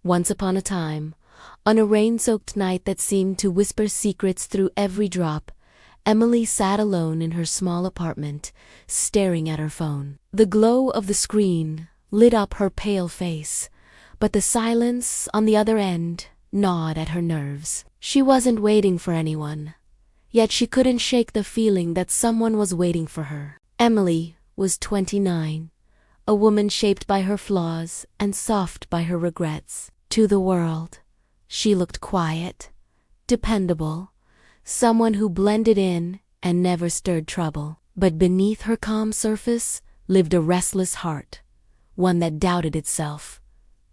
Once upon a time, on a rain-soaked night that seemed to whisper secrets through every drop, Emily sat alone in her small apartment, staring at her phone. The glow of the screen lit up her pale face, but the silence on the other end gnawed at her nerves. She wasn't waiting for anyone, yet she couldn't shake the feeling that someone was waiting for her. Emily was 29, a woman shaped by her flaws and soft by her regrets. To the world, she looked quiet, dependable, someone who blended in and never stirred trouble. But beneath her calm surface lived a restless heart, one that doubted itself,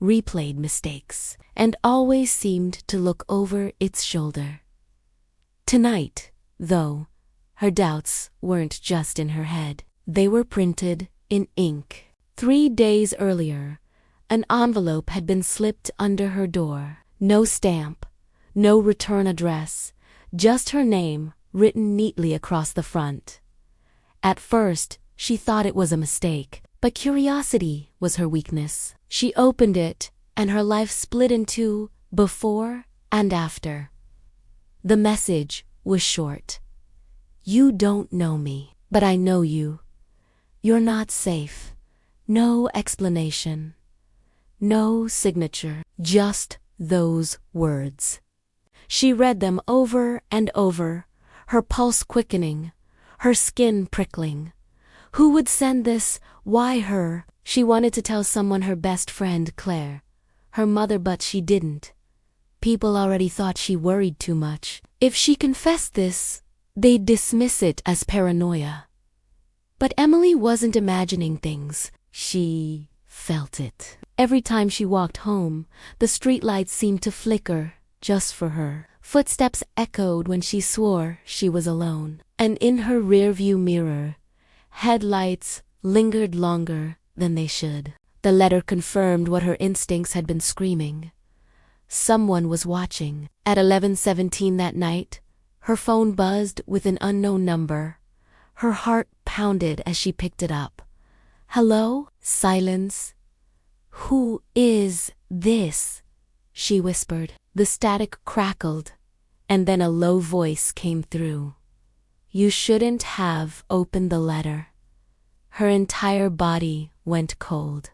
replayed mistakes, and always seemed to look over its shoulder. Tonight, though, her doubts weren't just in her head. They were printed in ink. 3 days earlier, an envelope had been slipped under her door. No stamp, no return address, just her name written neatly across the front. At first, she thought it was a mistake, but curiosity was her weakness. She opened it, and her life split into before and after. The message was short. "You don't know me, but I know you. You're not safe." No explanation. No signature. Just those words. She read them over and over, her pulse quickening, her skin prickling. Who would send this? Why her? She wanted to tell someone, her best friend, Claire, her mother, but she didn't. People already thought she worried too much. If she confessed this, they'd dismiss it as paranoia. But Emily wasn't imagining things. She felt it. Every time she walked home, the streetlights seemed to flicker just for her. Footsteps echoed when she swore she was alone. And in her rearview mirror, headlights lingered longer than they should. The letter confirmed what her instincts had been screaming. Someone was watching. At 11:17 that night, her phone buzzed with an unknown number. Her heart pounded as she picked it up. "Hello?" Silence. "Who is this?" she whispered. The static crackled, and then a low voice came through. "You shouldn't have opened the letter." Her entire body went cold.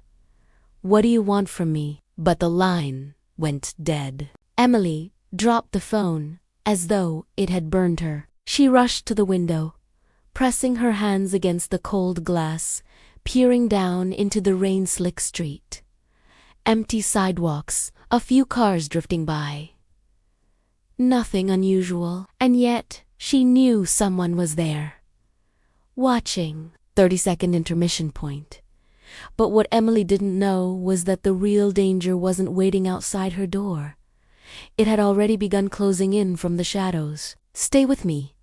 "What do you want from me?" But the line went dead. Emily dropped the phone as though it had burned her. She rushed to the window, pressing her hands against the cold glass, peering down into the rain-slick street. Empty sidewalks, a few cars drifting by. Nothing unusual, and yet she knew someone was there. Watching. 30-second intermission point. But what Emily didn't know was that the real danger wasn't waiting outside her door. It had already begun closing in from the shadows. Stay with me,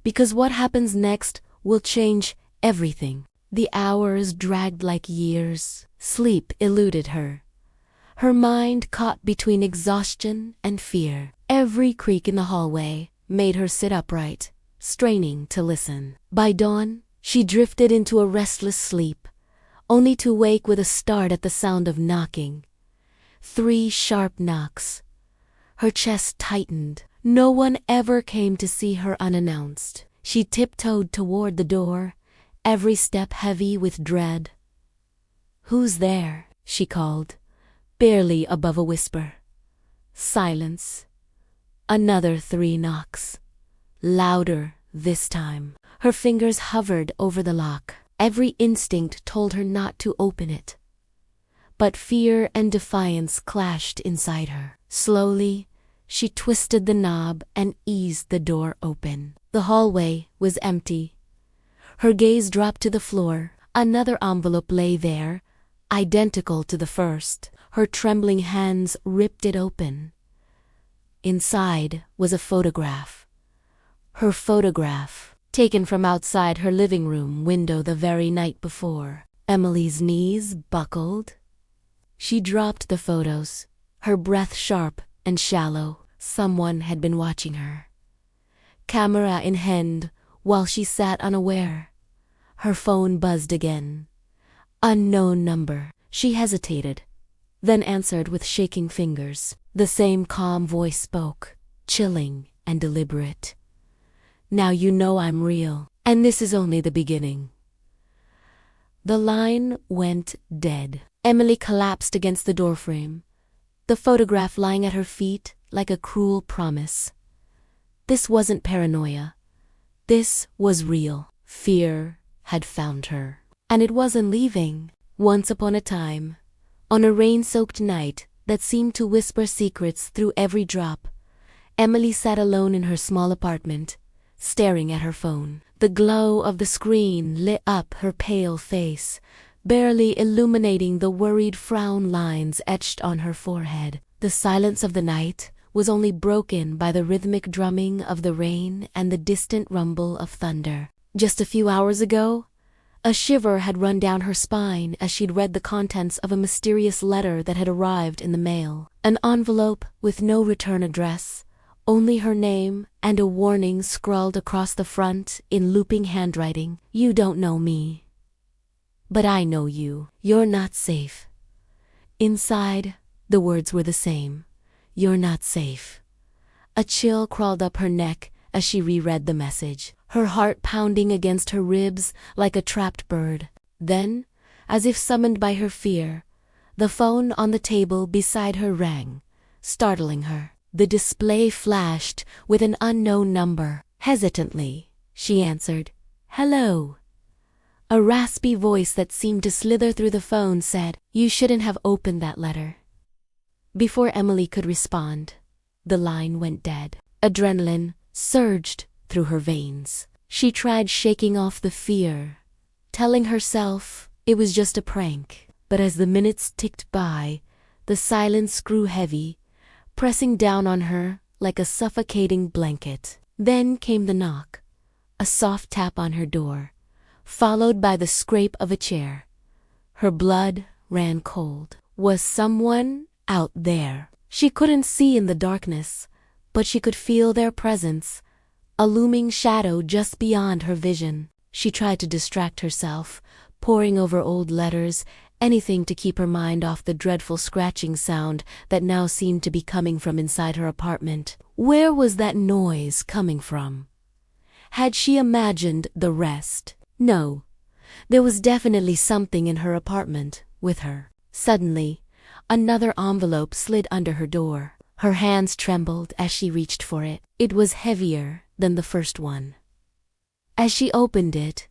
because what happens next will change everything. The hours dragged like years. Sleep eluded her. Her mind caught between exhaustion and fear. Every creak in the hallway made her sit upright, straining to listen. By dawn, she drifted into a restless sleep, only to wake with a start at the sound of knocking. 3 sharp knocks. Her chest tightened. No one ever came to see her unannounced. She tiptoed toward the door, every step heavy with dread. "Who's there?" she called, barely above a whisper. Silence. Another 3 knocks. Louder this time. Her fingers hovered over the lock. Every instinct told her not to open it. But fear and defiance clashed inside her. Slowly, she twisted the knob and eased the door open. The hallway was empty. Her gaze dropped to the floor. Another envelope lay there, identical to the first. Her trembling hands ripped it open. Inside was a photograph. Her photograph, taken from outside her living room window the very night before. Emily's knees buckled. She dropped the photos, her breath sharp and shallow. Someone had been watching her. Camera in hand, while she sat unaware. Her phone buzzed again. Unknown number. She hesitated. then answered with shaking fingers. The same calm voice spoke, chilling and deliberate. "Now you know I'm real, and this is only the beginning." The line went dead. Emily collapsed against the doorframe, the photograph lying at her feet like a cruel promise. This wasn't paranoia. This was real. Fear had found her. And it wasn't leaving. Once upon a time, on a rain-soaked night that seemed to whisper secrets through every drop, Emily sat alone in her small apartment, staring at her phone. The glow of the screen lit up her pale face, barely illuminating the worried frown lines etched on her forehead. The silence of the night was only broken by the rhythmic drumming of the rain and the distant rumble of thunder. Just a few hours ago, a shiver had run down her spine as she'd read the contents of a mysterious letter that had arrived in the mail. An envelope with no return address, only her name and a warning scrawled across the front in looping handwriting. "You don't know me, but I know you. You're not safe." Inside, the words were the same. "You're not safe." A chill crawled up her neck as she reread the message, her heart pounding against her ribs like a trapped bird. Then, as if summoned by her fear, the phone on the table beside her rang, startling her. The display flashed with an unknown number. Hesitantly, she answered, "Hello." A raspy voice that seemed to slither through the phone said, "You shouldn't have opened that letter." Before Emily could respond, the line went dead. Adrenaline surged through her veins. She tried shaking off the fear, telling herself it was just a prank. But as the minutes ticked by, the silence grew heavy, pressing down on her like a suffocating blanket. Then came the knock, a soft tap on her door, followed by the scrape of a chair. Her blood ran cold. Was someone out there? She couldn't see in the darkness, but she could feel their presence, a looming shadow just beyond her vision. She tried to distract herself, poring over old letters, anything to keep her mind off the dreadful scratching sound that now seemed to be coming from inside her apartment. Where was that noise coming from? Had she imagined the rest? No, there was definitely something in her apartment with her. Suddenly, another envelope slid under her door. Her hands trembled as she reached for it. It was heavier than the first one. As she opened it,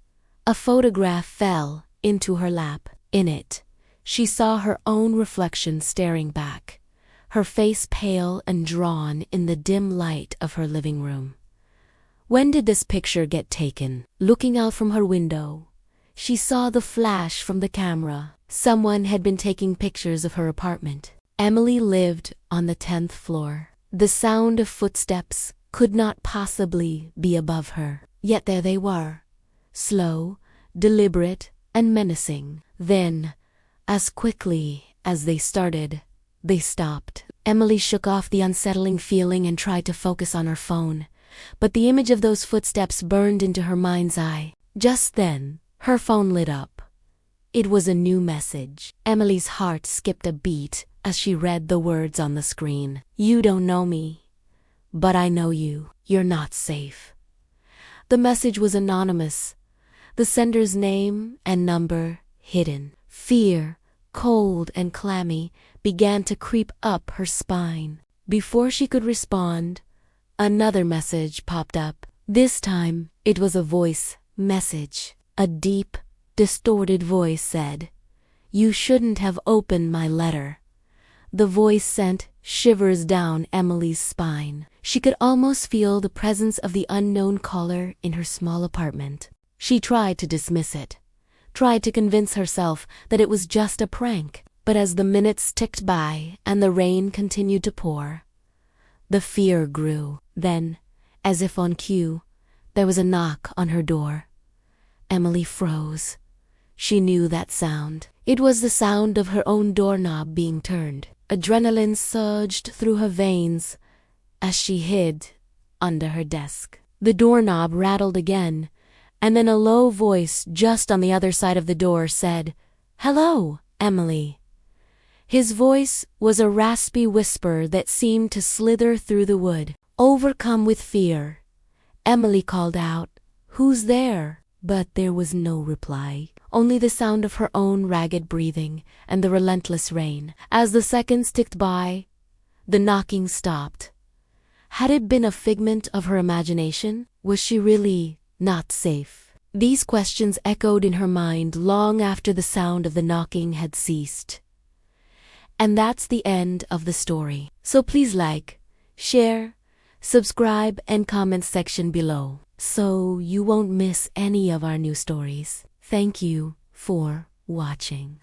a photograph fell into her lap. In it, she saw her own reflection staring back, her face pale and drawn in the dim light of her living room. When did this picture get taken? Looking out from her window, she saw the flash from the camera. Someone had been taking pictures of her apartment. Emily lived on the 10th floor. The sound of footsteps could not possibly be above her. Yet there they were, slow, deliberate, and menacing. Then, as quickly as they started, they stopped. Emily shook off the unsettling feeling and tried to focus on her phone, but the image of those footsteps burned into her mind's eye. Just then, her phone lit up. It was a new message. Emily's heart skipped a beat as she read the words on the screen. "You don't know me, but I know you. You're not safe." The message was anonymous, the sender's name and number hidden. Fear, cold and clammy, began to creep up her spine. Before she could respond, another message popped up. This time, it was a voice message. A deep, distorted voice said, "You shouldn't have opened my letter." The voice sent shivers down Emily's spine. She could almost feel the presence of the unknown caller in her small apartment. She tried to dismiss it, tried to convince herself that it was just a prank. But as the minutes ticked by and the rain continued to pour, the fear grew. Then, as if on cue, there was a knock on her door. Emily froze. She knew that sound. It was the sound of her own doorknob being turned. Adrenaline surged through her veins as she hid under her desk. The doorknob rattled again, and then a low voice just on the other side of the door said, "Hello, Emily." His voice was a raspy whisper that seemed to slither through the wood. Overcome with fear, Emily called out, "Who's there?" But there was no reply, only the sound of her own ragged breathing and the relentless rain. As the seconds ticked by, the knocking stopped. Had it been a figment of her imagination? Was she really not safe? These questions echoed in her mind long after the sound of the knocking had ceased. And that's the end of the story. So please like, share, subscribe, and comment section below, so you won't miss any of our new stories. Thank you for watching.